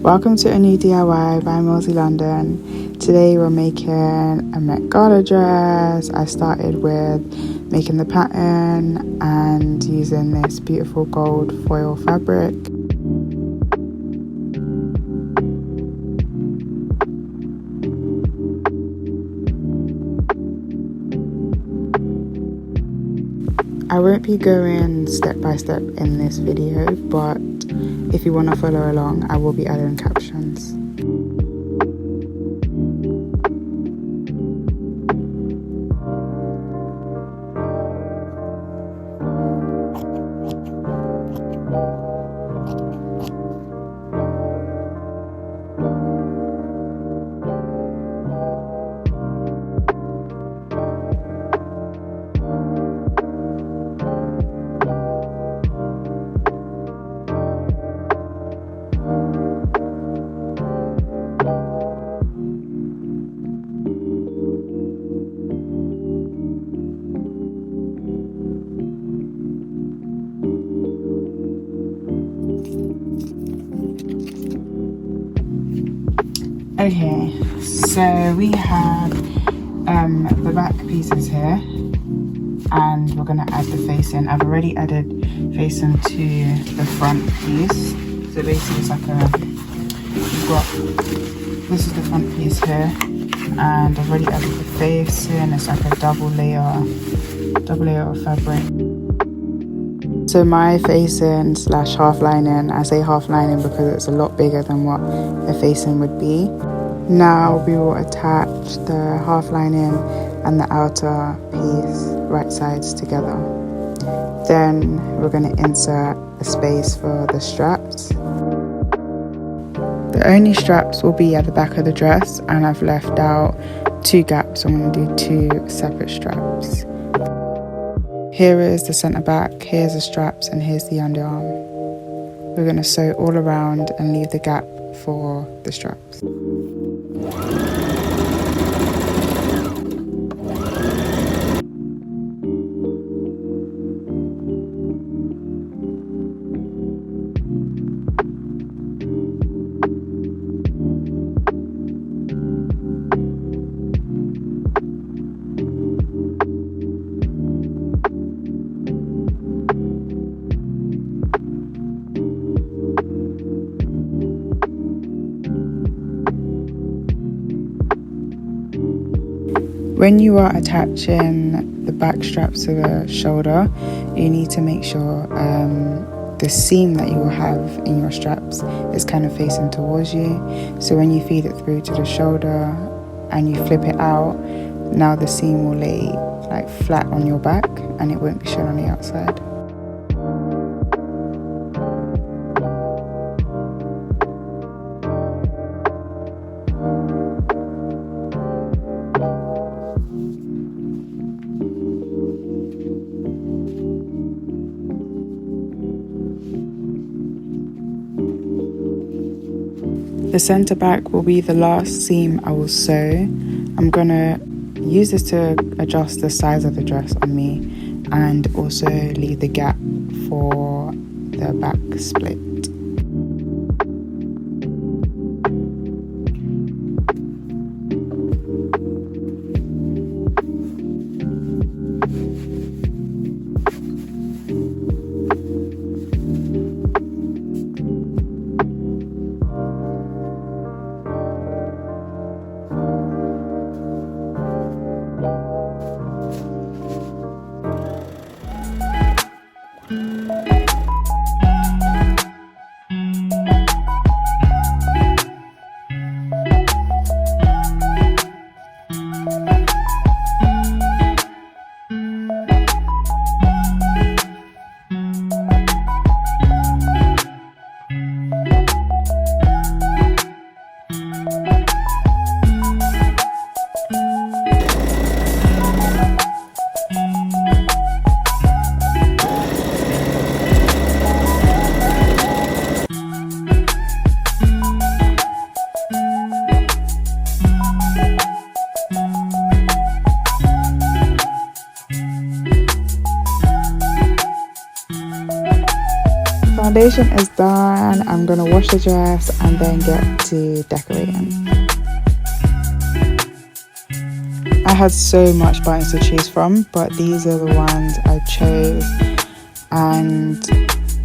Welcome to a new DIY by Millsy London. Today we're making a Met Gala dress. I started with making the pattern and using this beautiful gold foil fabric. I won't be going step by step in this video, but if you want to follow along, I will be adding captions. Okay, so we have the back pieces here, and we're going to add the facing. I've already added facing to the front piece. So basically it's like this is the front piece here, and I've already added the facing. It's like a double layer of fabric. So my facing / half lining, I say half lining because it's a lot bigger than what a facing would be. Now we will attach the half lining and the outer piece right sides together. Then we're going to insert a space for the straps. The only straps will be at the back of the dress, and I've left out 2 gaps. I'm going to do 2 separate straps. Here is the centre back, here's the straps, and here's the underarm. We're going to sew all around and leave the gap for the straps. When you are attaching the back straps to the shoulder, you need to make sure the seam that you will have in your straps is kind of facing towards you. So when you feed it through to the shoulder and you flip it out, now the seam will lay like flat on your back and it won't be shown on the outside. The centre back will be the last seam I will sew. I'm going to use this to adjust the size of the dress on me and also leave the gap for the back split. foundation is done. I'm gonna wash the dress and then get to decorating. I had so much buttons to choose from, but these are the ones I chose, and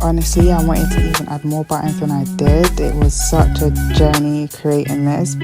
honestly I wanted to even add more buttons than I did. It was such a journey creating this,